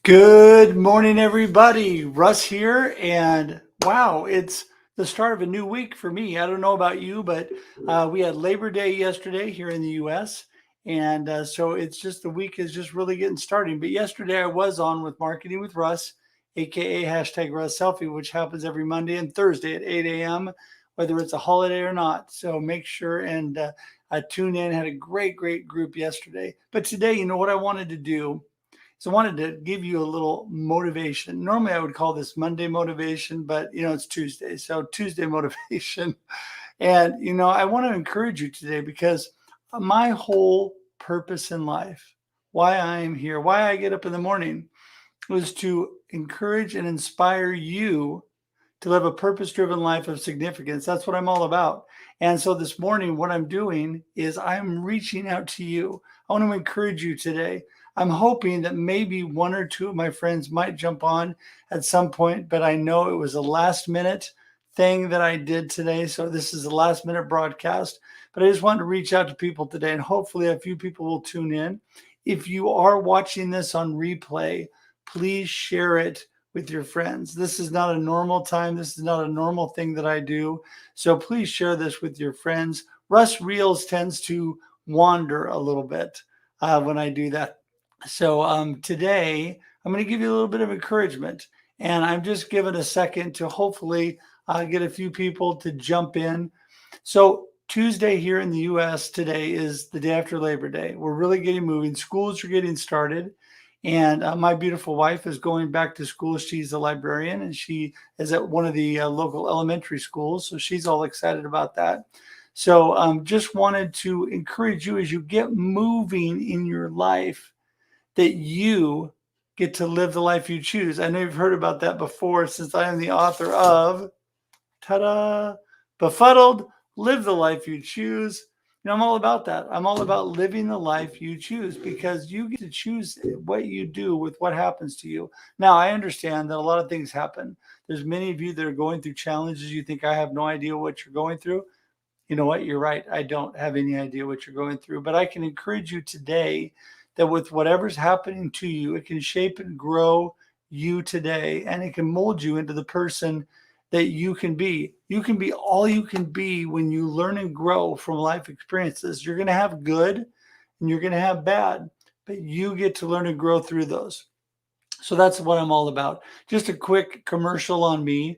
Good morning, everybody. Russ here, and wow, it's the start of a new week for me. I don't know about you, but we had Labor Day yesterday here in the U.S., and so it's just the week is just really getting started. But yesterday I was on with Marketing with Russ, aka hashtag Russ Selfie, which happens every Monday and Thursday at 8 a.m., whether it's a holiday or not. So make sure and tune in. Had a great group yesterday. But today, you know what I wanted to do. So I wanted to give you a little motivation. Normally I would call this Monday motivation, but it's Tuesday. So Tuesday motivation. And I want to encourage you today because my whole purpose in life, why I am here, why I get up in the morning was to encourage and inspire you to live a purpose-driven life of significance. That's what I'm all about. And so this morning, what I'm doing is I'm reaching out to you. I want to encourage you today. I'm hoping that maybe one or two of my friends might jump on at some point, but I know it was a last minute thing that I did today. So this is a last minute broadcast, but I just wanted to reach out to people today and hopefully a few people will tune in. If you are watching this on replay, please share it with your friends. This is not a normal time. This is not a normal thing that I do. So please share this with your friends. Russ Reels tends to wander a little bit when I do that. So today I'm going to give you a little bit of encouragement, and I'm just giving a second to hopefully get a few people to jump in. So Tuesday here in the U.S. today is the day after Labor Day. We're really getting moving. Schools are getting started. And my beautiful wife is going back to school. She's a librarian and she is at one of the local elementary schools. So she's all excited about that. So just wanted to encourage you as you get moving in your life that you get to live the life you choose. I know you've heard about that before since I am the author of ta-da, Befuddled, Live the Life You Choose. I'm all about that. I'm all about living the life you choose because you get to choose what you do with what happens to you. Now, I understand that a lot of things happen. There's many of you that are going through challenges. You think I have no idea what you're going through. You know what? You're right. I don't have any idea what you're going through, but I can encourage you today that with whatever's happening to you, it can shape and grow you today, and it can mold you into the person that you can be. You can be all you can be when you learn and grow from life experiences. You're going to have good and you're going to have bad, but you get to learn and grow through those. So that's what I'm all about. Just a quick commercial on me.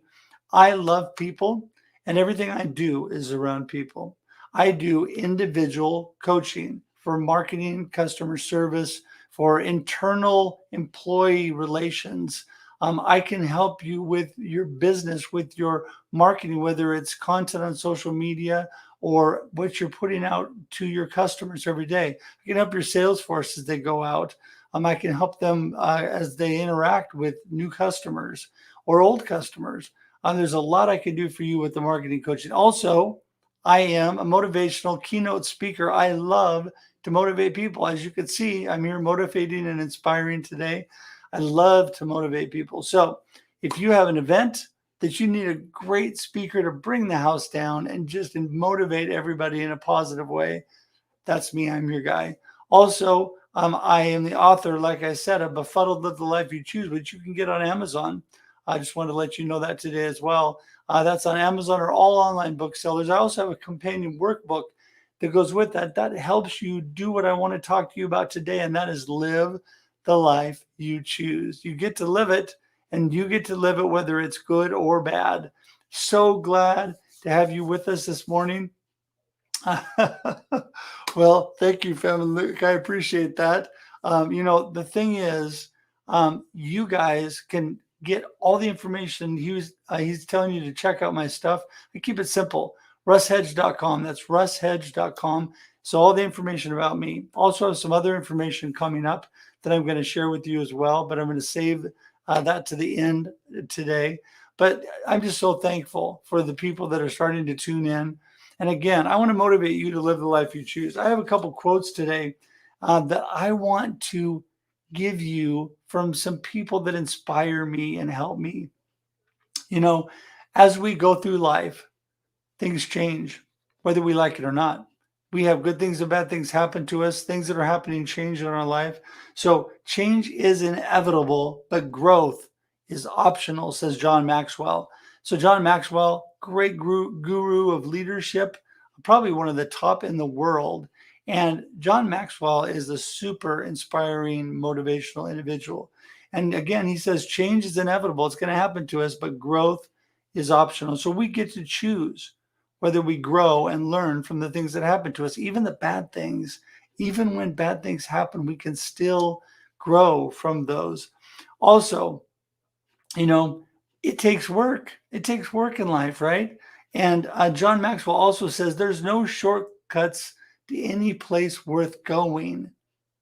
I love people and everything I do is around people. I do individual coaching for marketing, customer service, for internal employee relations. I can help you with your business, with your marketing, whether it's content on social media or what you're putting out to your customers every day. I can help your sales force as they go out. I can help them as they interact with new customers or old customers. There's a lot I can do for you with the marketing coaching. Also, I am a motivational keynote speaker. I love to motivate people. As you can see, I'm here motivating and inspiring today. I love to motivate people. So if you have an event that you need a great speaker to bring the house down and just motivate everybody in a positive way, that's me. I'm your guy. Also, I am the author, like I said, of Befuddled, Live the Life You Choose, which you can get on Amazon. I just wanted to let you know that today as well. That's on Amazon or all online booksellers. I also have a companion workbook that goes with that. That helps you do what I want to talk to you about today, and that is live the life you choose. You get to live it, and you get to live it whether it's good or bad. So glad to have you with us this morning. Well, thank you, family. I appreciate that. The thing is, you guys can get all the information. He's telling you to check out my stuff. I keep it simple. RussHedge.com. That's RussHedge.com. So all the information about me. Also have some other information coming up that I'm going to share with you as well, but I'm going to save that to the end today. But I'm just so thankful for the people that are starting to tune in. And again, I want to motivate you to live the life you choose. I have a couple quotes today that I want to give you from some people that inspire me and help me. As we go through life, things change, whether we like it or not. We have good things and bad things happen to us, things that are happening, change in our life. So change is inevitable, but growth is optional, says John Maxwell. So John Maxwell, great guru of leadership, probably one of the top in the world. And John Maxwell is a super inspiring, motivational individual. And again, he says change is inevitable. It's going to happen to us, but growth is optional. So we get to choose whether we grow and learn from the things that happen to us, even the bad things. Even when bad things happen, we can still grow from those. Also, you know, it takes work. It takes work in life, right? And John Maxwell also says there's no shortcuts to any place worth going.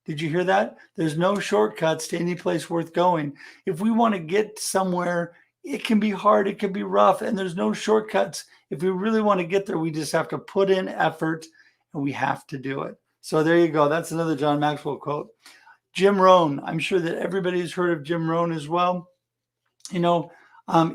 Did you hear that? There's no shortcuts to any place worth going. If we want to get somewhere, it can be hard, it can be rough, and there's no shortcuts. If we really want to get there, we just have to put in effort and we have to do it. So there you go. That's another John Maxwell quote. Jim Rohn. I'm sure that everybody's heard of Jim Rohn as well. You know,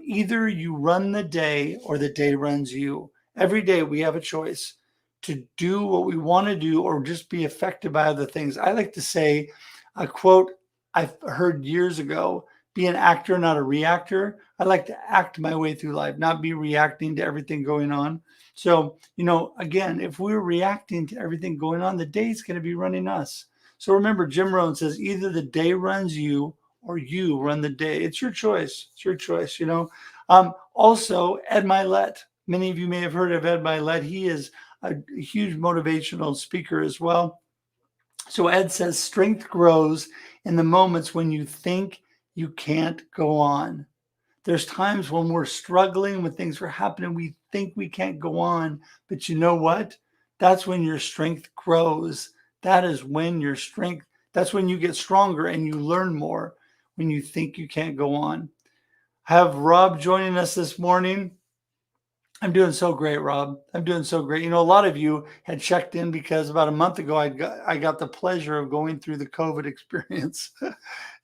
either you run the day or the day runs you. Every day we have a choice to do what we want to do or just be affected by other things. I like to say a quote I've heard years ago: be an actor, not a reactor. I like to act my way through life, not be reacting to everything going on. So, you know, again, if we're reacting to everything going on, the day's going to be running us. So remember, Jim Rohn says either the day runs you or you run the day. It's your choice. It's your choice, you know. Also, Ed Milet. Many of you may have heard of Ed Milet. He is a huge motivational speaker as well. So Ed says strength grows in the moments when you think you can't go on. There's times when we're struggling, when things are happening, we think we can't go on. But you know what? That's when your strength grows. That is when your strength, that's when you get stronger and you learn more when you think you can't go on. Have Rob joining us this morning. I'm doing so great, Rob. I'm doing so great. You know, a lot of you had checked in because about a month ago, I got the pleasure of going through the COVID experience.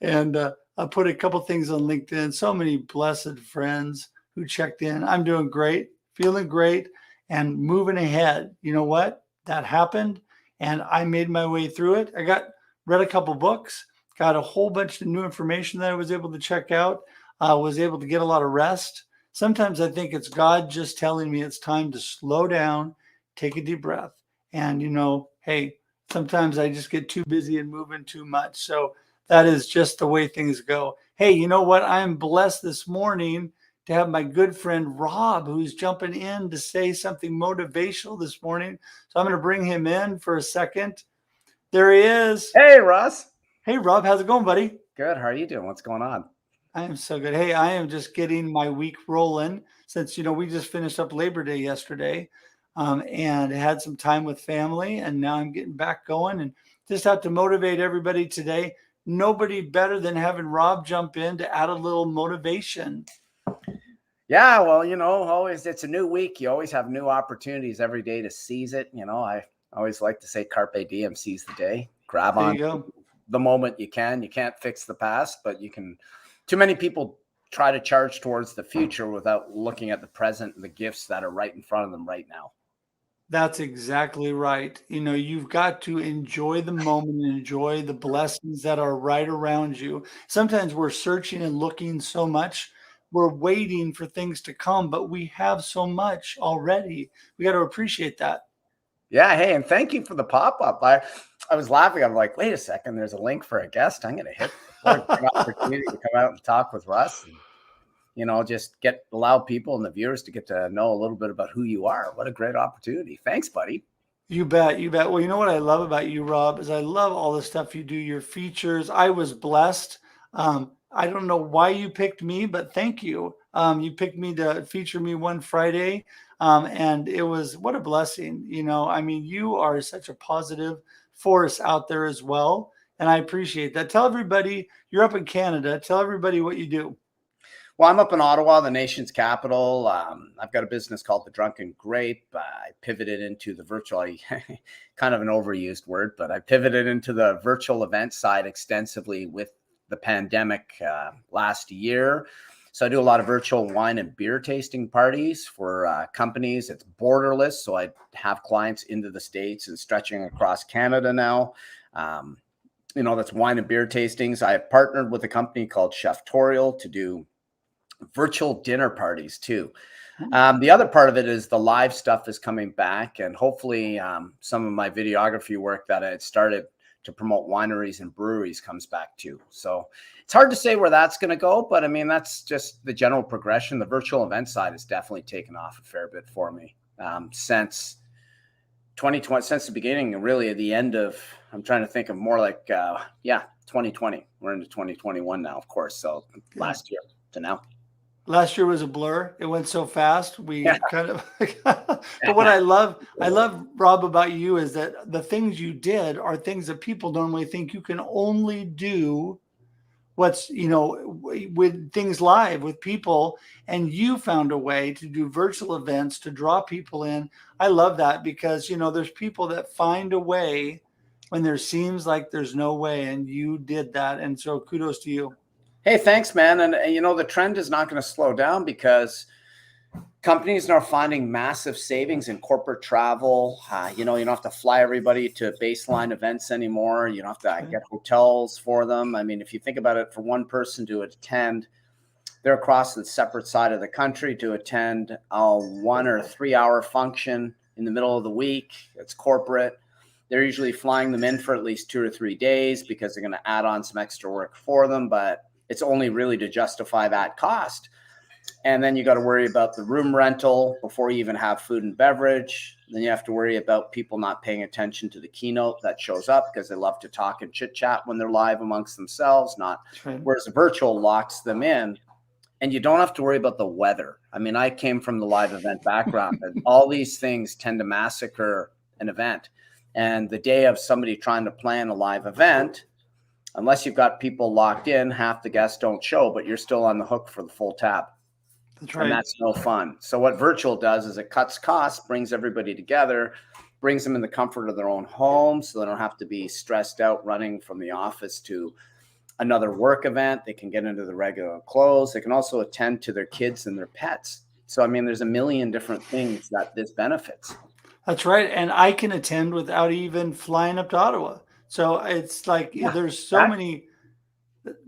And I put a couple things on LinkedIn. So many blessed friends who checked in. I'm doing great, feeling great, and moving ahead. You know what? That happened, and I made my way through it. Read a couple books, got a whole bunch of new information that I was able to check out. Was able to get a lot of rest. Sometimes I think it's God just telling me it's time to slow down, take a deep breath. And, you know, hey, sometimes I just get too busy and moving too much. So that is just the way things go. Hey, you know what? I'm blessed this morning to have my good friend Rob, who's jumping in to say something motivational this morning. So I'm going to bring him in for a second. There he is. Hey, Russ. Hey, Rob. How's it going, buddy? Good. How are you doing? What's going on? I am so good. Hey, I am just getting my week rolling since, you know, we just finished up Labor Day yesterday, and had some time with family. And now I'm getting back going and just have to motivate everybody today. Nobody better than having Rob jump in to add a little motivation. Yeah, well, you know, always it's a new week. You always have new opportunities every day to seize it. You know, I always like to say carpe diem, seize the day. Grab There on you go. the moment you can. You can't fix the past, but you can. Too many people try to charge towards the future without looking at the present and the gifts that are right in front of them right now. That's exactly right. You know, you've got to enjoy the moment and enjoy the blessings that are right around you. Sometimes we're searching and looking so much, we're waiting for things to come, but we have so much already. We got to appreciate that. Yeah, hey, and thank you for the pop-up. I was laughing. I'm like, wait a second, there's a link for a guest. I'm gonna hit what a great opportunity to come out and talk with Russ. And, you know, just allow people and the viewers to get to know a little bit about who you are. What a great opportunity. Thanks, buddy. You bet, you bet. Well, you know what I love about you, Rob, is I love all the stuff you do, your features. I was blessed. I don't know why you picked me, but thank you. You picked me to feature me one Friday, and it was what a blessing. You know, I mean, you are such a positive force out there as well, and I appreciate that. Tell everybody you're up in Canada. Tell everybody what you do. Well, I'm up in Ottawa, the nation's capital. I've got a business called The Drunken Grape. I pivoted into the virtual, kind of an overused word, but I pivoted into the virtual event side extensively with the pandemic last year. So I do a lot of virtual wine and beer tasting parties for companies. It's borderless. So I have clients into the States and stretching across Canada now. That's wine and beer tastings. I have partnered with a company called Cheftorial to do virtual dinner parties too. The other part of it is the live stuff is coming back, and hopefully some of my videography work that I had started to promote wineries and breweries comes back too. So it's hard to say where that's going to go, but I mean, that's just the general progression. The virtual event side has definitely taken off a fair bit for me since 2020, since the beginning, and really at the end of, I'm trying to think of more like, 2020. We're into 2021 now, of course. So last year to now. Last year was a blur. It went so fast. We kind of, but what I love, Rob, about you is that the things you did are things that people normally think you can only do with things live with people, and you found a way to do virtual events to draw people in. I love that because, there's people that find a way when there seems like there's no way, and you did that. And so kudos to you. Hey, thanks, man. And the trend is not going to slow down because companies are finding massive savings in corporate travel. You don't have to fly everybody to baseline events anymore. You don't have to get hotels for them. I mean, if you think about it, for one person to attend, they're across the separate side of the country to attend a 1 or 3 hour function in the middle of the week. It's corporate. They're usually flying them in for at least 2 or 3 days because they're going to add on some extra work for them, but it's only really to justify that cost. And then you got to worry about the room rental before you even have food and beverage. Then you have to worry about people not paying attention to the keynote that shows up because they love to talk and chit chat when they're live amongst themselves, whereas the virtual locks them in. And you don't have to worry about the weather. I mean, I came from the live event background, and all these things tend to massacre an event. And the day of somebody trying to plan a live event, unless you've got people locked in, half the guests don't show, but you're still on the hook for the full tab. That's right. And that's no fun. So what virtual does is it cuts costs, brings everybody together, brings them in the comfort of their own home so they don't have to be stressed out running from the office to another work event. They can get into the regular clothes. They can also attend to their kids and their pets. So, I mean, there's a million different things that this benefits. That's right. And I can attend without even flying up to Ottawa. So it's like there's so many.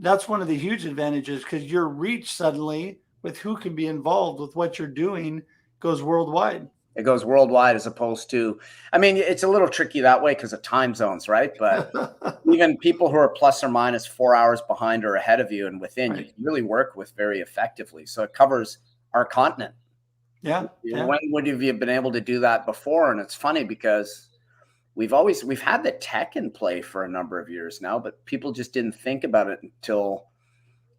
That's one of the huge advantages because your reach suddenly with who can be involved with what you're doing goes worldwide. It goes worldwide as opposed to, I mean, it's a little tricky that way because of time zones, right? But even people who are plus or minus 4 hours behind or ahead of you and within, you can really work with very effectively. So it covers our continent. Yeah. When would you have been able to do that before? And it's funny because we've had the tech in play for a number of years now, but people just didn't think about it until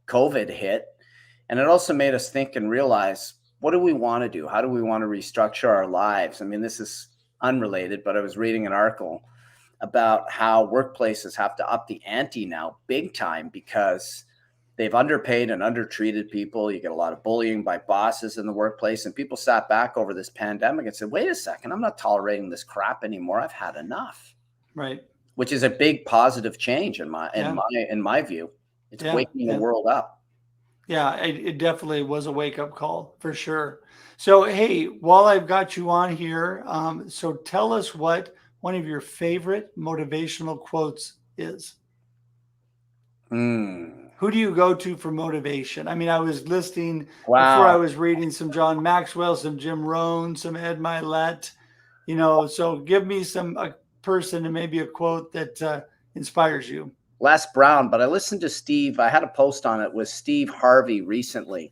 COVID hit. And it also made us think and realize, what do we want to do? How do we want to restructure our lives? I mean, this is unrelated, but I was reading an article about how workplaces have to up the ante now big time because they've underpaid and undertreated people. You get a lot of bullying by bosses in the workplace, and people sat back over this pandemic and said, wait a second, I'm not tolerating this crap anymore. I've had enough. Right. Which is a big positive change in my view. It's waking the world up. Yeah, it definitely was a wake-up call for sure. So, hey, while I've got you on here, so tell us what one of your favorite motivational quotes is. Who do you go to for motivation? I mean, I was listening before I was reading some John Maxwell, some Jim Rohn, some Ed Milet, so give me a person and maybe a quote that inspires you. Les Brown, but I listened to Steve. I had a post on it with Steve Harvey recently,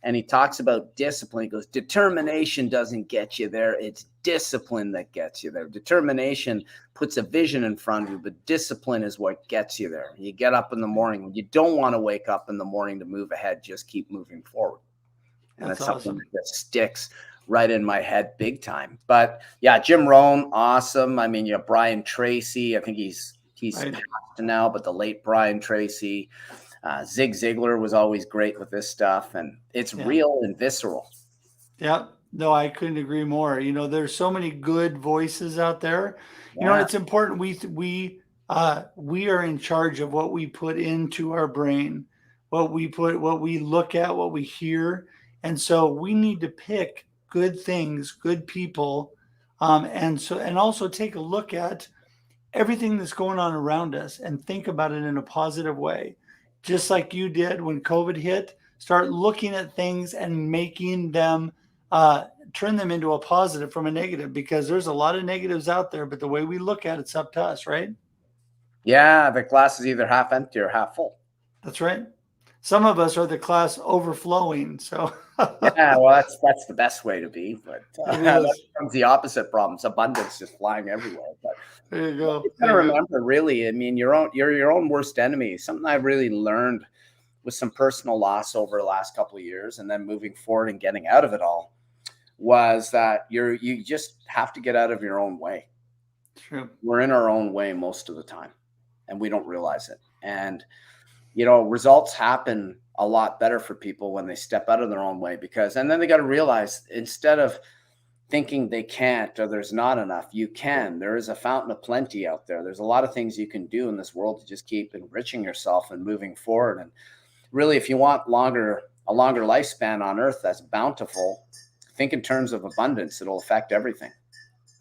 and he talks about discipline. He goes, determination doesn't get you there. It's discipline that gets you there. Determination puts a vision in front of you, but discipline is what gets you there. You get up in the morning. You don't want to wake up in the morning to move ahead. Just keep moving forward. And that's something that sticks right in my head big time. But yeah, Jim Rohn, awesome. I mean, you have Brian Tracy. I think he's passed now, but the late Brian Tracy, Zig Ziglar was always great with this stuff, and it's real and visceral. Yeah, no, I couldn't agree more. There's so many good voices out there. And it's important. We are in charge of what we put into our brain. what we put, what we look at, what we hear. And so we need to pick good things, good people, and also take a look at everything that's going on around us and think about it in a positive way. Just like you did when COVID hit, start looking at things and making them uh, turn them into a positive from a negative, because there's a lot of negatives out there, but the way we look at it's up to us, right? Yeah, the glass is either half empty or half full. That's right. Some of us are the class overflowing. So Yeah, well, that's the best way to be, but it that is. becomes the opposite problems, abundance just flying everywhere. But There you you go. got There to you go. remember, really, I mean, you're your own worst enemy. Something I really learned with some personal loss over the last couple of years, and then moving forward and getting out of it all, was that you just have to get out of your own way. True. We're in our own way most of the time, and we don't realize it. And results happen a lot better for people when they step out of their own way, because, and then they got to realize, instead of thinking they can't or there's not enough, you can. There is a fountain of plenty out there. There's a lot of things you can do in this world to just keep enriching yourself and moving forward. And really, if you want a longer lifespan on earth that's bountiful, think in terms of abundance. It'll affect everything.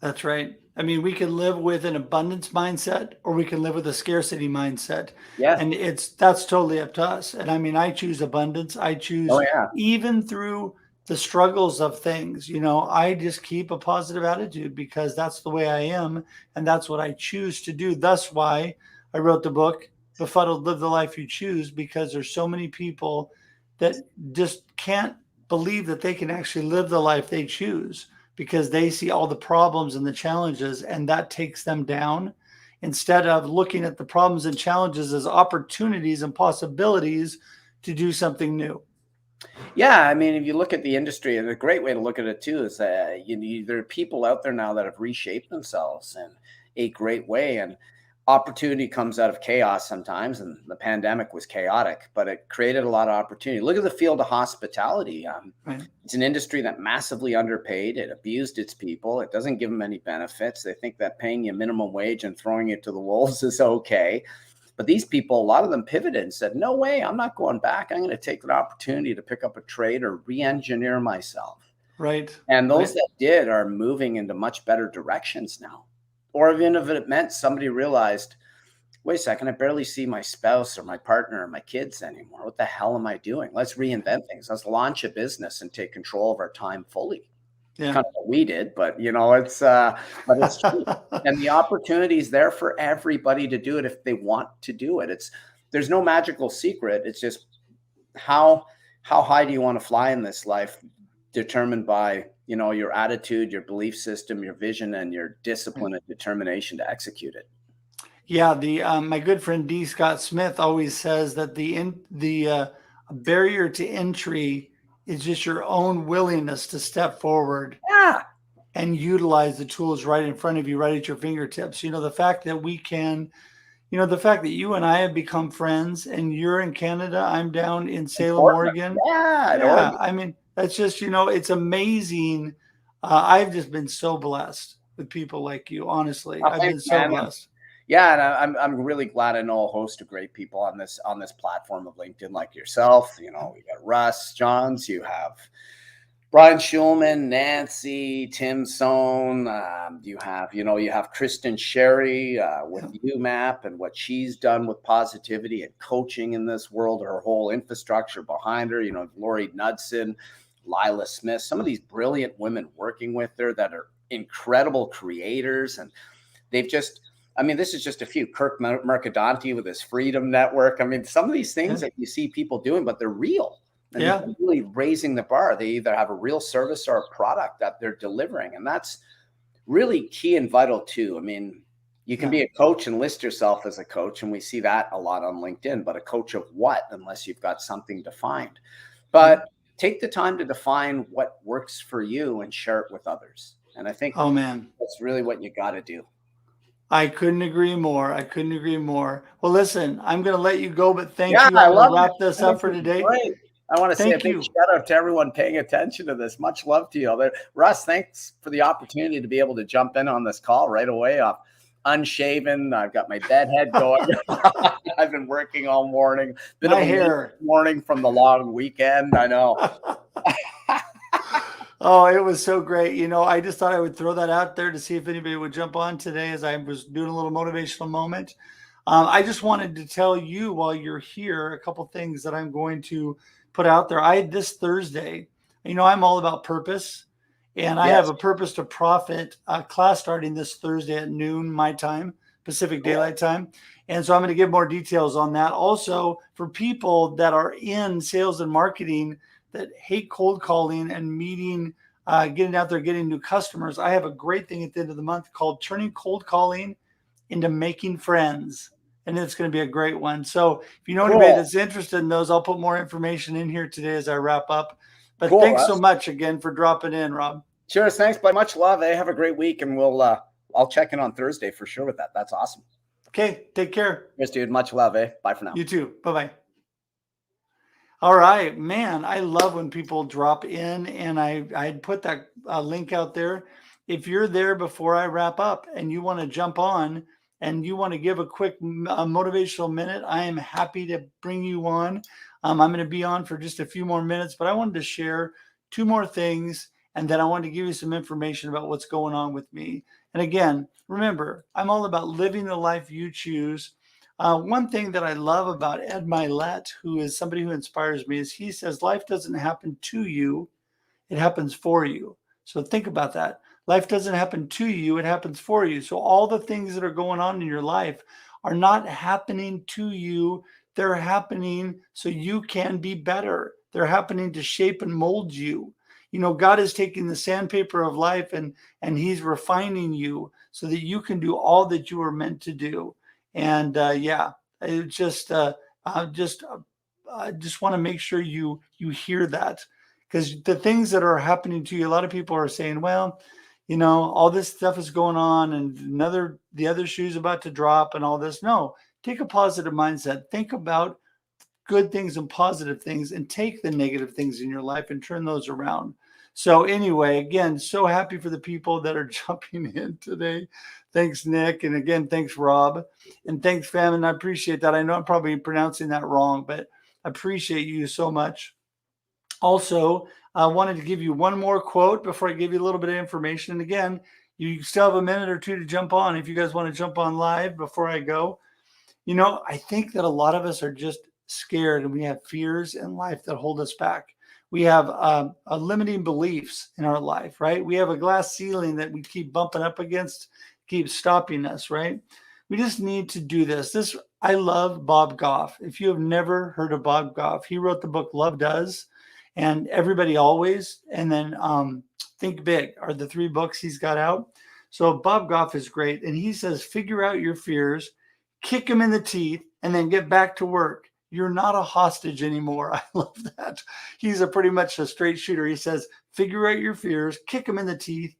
That's right. I mean, we can live with an abundance mindset or we can live with a scarcity mindset. Yeah. And that's totally up to us. And I mean, I choose abundance. I Oh choose, yeah. even through the struggles of things, I just keep a positive attitude because that's the way I am. And that's what I choose to do. That's why I wrote the book, Befuddled, Live the Life You Choose, because there's so many people that just can't believe that they can actually live the life they choose, because they see all the problems and the challenges, and that takes them down, instead of looking at the problems and challenges as opportunities and possibilities to do something new. Yeah, I mean, if you look at the industry, and a great way to look at it too is that there are people out there now that have reshaped themselves in a great way, and opportunity comes out of chaos sometimes. And the pandemic was chaotic, but it created a lot of opportunity. Look at the field of hospitality. Right. It's an industry that massively underpaid. It abused its people. It doesn't give them any benefits. They think that paying you minimum wage and throwing it to the wolves is okay. But these people, a lot of them pivoted and said, no way, I'm not going back. I'm going to take an opportunity to pick up a trade or re-engineer myself. Right. And those Right. that did are moving into much better directions now. Or even if it meant somebody realized, wait a second, I barely see my spouse or my partner or my kids anymore. What the hell am I doing? Let's reinvent things. Let's launch a business and take control of our time fully. Yeah. Kind of what we did, but but it's true. And the opportunity is there for everybody to do it if they want to do it. There's no magical secret. It's just how high do you want to fly in this life, determined by your attitude, your belief system, your vision, and your discipline and determination to execute it. Yeah, the my good friend D. Scott Smith always says that the barrier to entry is just your own willingness to step forward Yeah. and utilize the tools right in front of you, right at your fingertips. The fact that we can, the fact that you and I have become friends, and you're in Canada, I'm down in Salem, Portland. Oregon. Yeah. In Yeah, Oregon. I mean, that's just, it's amazing. I've just been so blessed with people like you. Honestly, Oh, I've been thanks, so man. blessed. Yeah, and I'm really glad I know a host of great people on this platform of LinkedIn, like yourself. We got Russ Johns, you have Brian Schulman, Nancy, Tim Sohn. You have Kristen Sherry with UMAP and what she's done with positivity and coaching in this world, her whole infrastructure behind her. Lori Knudsen, Lila Smith, some of these brilliant women working with her that are incredible creators. And they've just, this is just a few. Kirk Mercadante with his Freedom Network. Some of these things that you see people doing, but they're real. And they're really raising the bar. They either have a real service or a product that they're delivering. And that's really key and vital too. You can be a coach and list yourself as a coach. And we see that a lot on LinkedIn, but a coach of what, unless you've got something defined. But take the time to define what works for you and share it with others. And I think that's really what you got to do. I couldn't agree more. I couldn't agree more. Well, listen, I'm going to let you go, but thank you. I I'm going love to wrap this up for today. Great. I want to say a big shout out to everyone paying attention to this. Much love to you. Russ, thanks for the opportunity to be able to jump in on this call right away off unshaven. I've got my dead head going. I've been working all morning. Bit My of a late hair. morning from the long weekend. I know. Oh, it was so great. You know, I just thought I would throw that out there to see if anybody would jump on today as I was doing a little motivational moment. I just wanted to tell you while you're here a couple things that I'm going to put out there. This Thursday, you know, I'm all about purpose, and I have Yes. a Purpose to Profit class starting this Thursday at noon my time, Pacific Cool. Daylight Time. And so I'm going to give more details on that. Also, for people that are in sales and marketing that hate cold calling and meeting, getting out there, getting new customers, I have a great thing at the end of the month called Turning Cold Calling into Making Friends. And it's going to be a great one. So if you know anybody that's interested in those, I'll put more information in here today as I wrap up. But Cool, thanks so Russ. much again for dropping in, Rob. Cheers. Thanks, but much love. Have a great week, and I'll check in on Thursday for sure with that. That's awesome. Okay, take care. Yes, dude. Much love. Bye for now. You too. Bye-bye. All right, man, I love when people drop in, and I put that link out there. If you're there before I wrap up and you want to jump on and you want to give a quick motivational minute, I am happy to bring you on. I'm going to be on for just a few more minutes, but I wanted to share two more things, and then I wanted to give you some information about what's going on with me. And again, remember, I'm all about living the life you choose. One thing that I love about Ed Milet, who is somebody who inspires me, is he says life doesn't happen to you, it happens for you. So think about that. Life doesn't happen to you, it happens for you. So all the things that are going on in your life are not happening to you, they're happening so you can be better. They're happening to shape and mold you. You know, God is taking the sandpaper of life and he's refining you so that you can do all that you were meant to do. And yeah, it just I just want to make sure you hear that, because the things that are happening to you, a lot of people are saying, well, you know, all this stuff is going on and the other shoe's about to drop and all this. No, take a positive mindset. Think about good things and positive things, and take the negative things in your life and turn those around. So anyway, again, so happy for the people that are jumping in today. Thanks, Nick. And again, thanks, Rob. And thanks, fam. And I appreciate that. I know I'm probably pronouncing that wrong, but I appreciate you so much. Also, I wanted to give you one more quote before I give you a little bit of information. And again, you still have a minute or two to jump on if you guys want to jump on live before I go. You know, I think that a lot of us are just scared, and we have fears in life that hold us back. We have limiting beliefs in our life, right? We have a glass ceiling that we keep bumping up against, keeps stopping us, right? We just need to do this. I love Bob Goff. If you have never heard of Bob Goff, he wrote the book Love Does and Everybody Always, and then Think Big are the three books he's got out. So Bob Goff is great. And he says, figure out your fears, kick them in the teeth, and then get back to work. You're not a hostage anymore. I love that. He's pretty much a straight shooter. He says, figure out your fears, kick them in the teeth,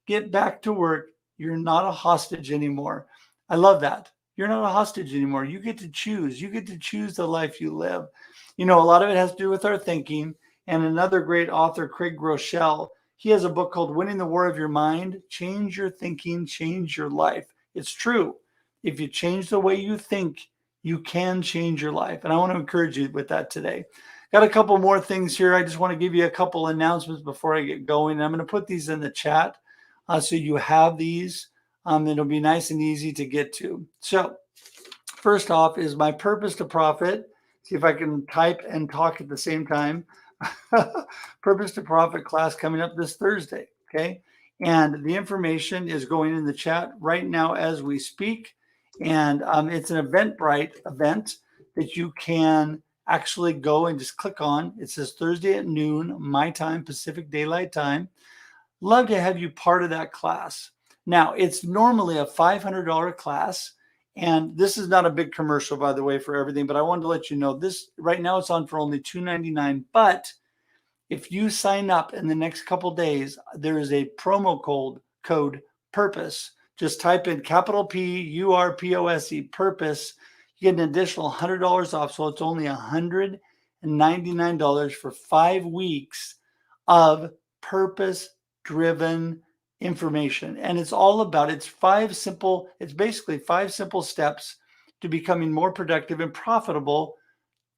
get back to work. You're not a hostage anymore. I love that. You're not a hostage anymore. You get to choose. You get to choose the life you live. You know, a lot of it has to do with our thinking. And another great author, Craig Groeschel, he has a book called Winning the War of Your Mind. Change your thinking, change your life. It's true. If you change the way you think, you can change your life. And I want to encourage you with that today. Got a couple more things here. I just want to give you a couple announcements before I get going. I'm going to put these in the chat so you have these. It'll be nice and easy to get to. So first off is my Purpose to Profit. See if I can type and talk at the same time. Purpose to Profit class coming up this Thursday. Okay. And the information is going in the chat right now as we speak. And it's an Eventbrite event that you can actually go and just click on. It says Thursday at noon, my time, Pacific Daylight Time. Love to have you part of that class. Now, it's normally a $500 class. And this is not a big commercial, by the way, for everything, but I wanted to let you know this right now it's on for only $299. But if you sign up in the next couple days, there is a promo code PURPOSE. Just type in capital PURPOSE, purpose. You get an additional $100 off. So it's only $199 for 5 weeks of purpose-driven information. And it's all about, it's basically 5 simple steps to becoming more productive and profitable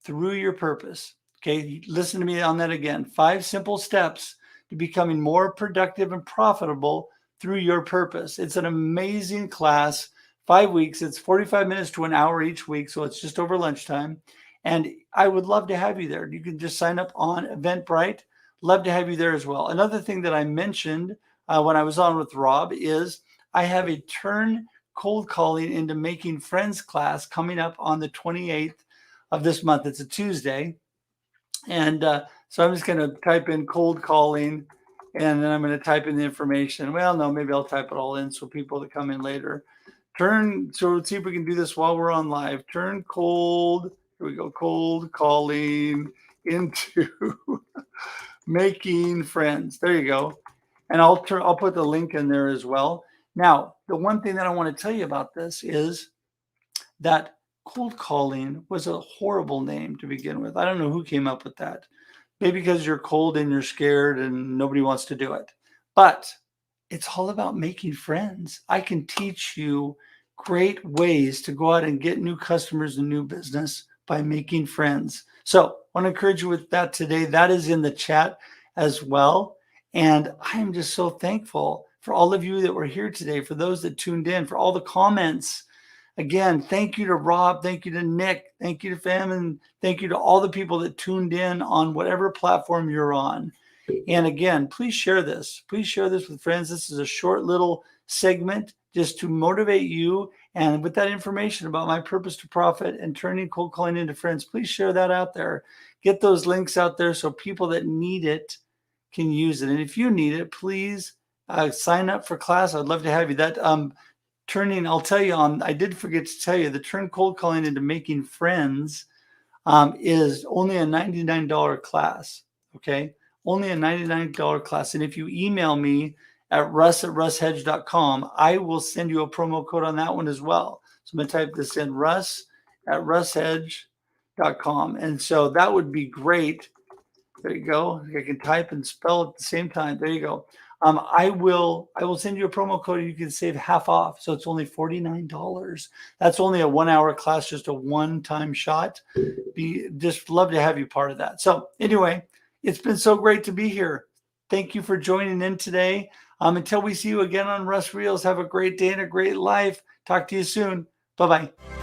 through your purpose. Okay, listen to me on that again. 5 simple steps to becoming more productive and profitable through your purpose. It's an amazing class. 5 weeks. It's 45 minutes to an hour each week. So it's just over lunchtime. And I would love to have you there. You can just sign up on Eventbrite. Love to have you there as well. Another thing that I mentioned when I was on with Rob is I have a Turn Cold Calling into Making Friends class coming up on the 28th of this month. It's a Tuesday. And so I'm just going to type in cold calling, and then I'm going to type in the information. Well, no, maybe I'll type it all in so people that come in later. So let's see if we can do this while we're on live. Here we go, cold calling into making friends. There you go. And I'll put the link in there as well. Now, the one thing that I want to tell you about this is that cold calling was a horrible name to begin with. I don't know who came up with that. Maybe because you're cold and you're scared and nobody wants to do it. But it's all about making friends. I can teach you great ways to go out and get new customers and new business by making friends. So I want to encourage you with that today. That is in the chat as well. And I am just so thankful for all of you that were here today, for those that tuned in, for all the comments. Again, thank you to Rob, thank you to Nick, thank you to Fam, and thank you to all the people that tuned in on whatever platform you're on. And again, please share this. Please share this with friends. This is a short little segment just to motivate you. And with that information about my purpose to profit and turning cold calling into friends, please share that out there. Get those links out there so people that need it can use it. And if you need it, please sign up for class. I'd love to have you. That I'll tell you I did forget to tell you, the Turn Cold Calling into Making Friends is only a $99 class. Okay. Only a $99 class. And if you email me at russ@russhedge.com, I will send you a promo code on that one as well. So I'm going to type this in, russ@russhedge.com. And so that would be great. There you go. I can type and spell at the same time. There you go. I will send you a promo code. You can save half off. So it's only $49. That's only a 1-hour class, just a one-time shot. Just love to have you part of that. So anyway, it's been so great to be here. Thank you for joining in today. Until we see you again on Russ Reels, have a great day and a great life. Talk to you soon. Bye-bye.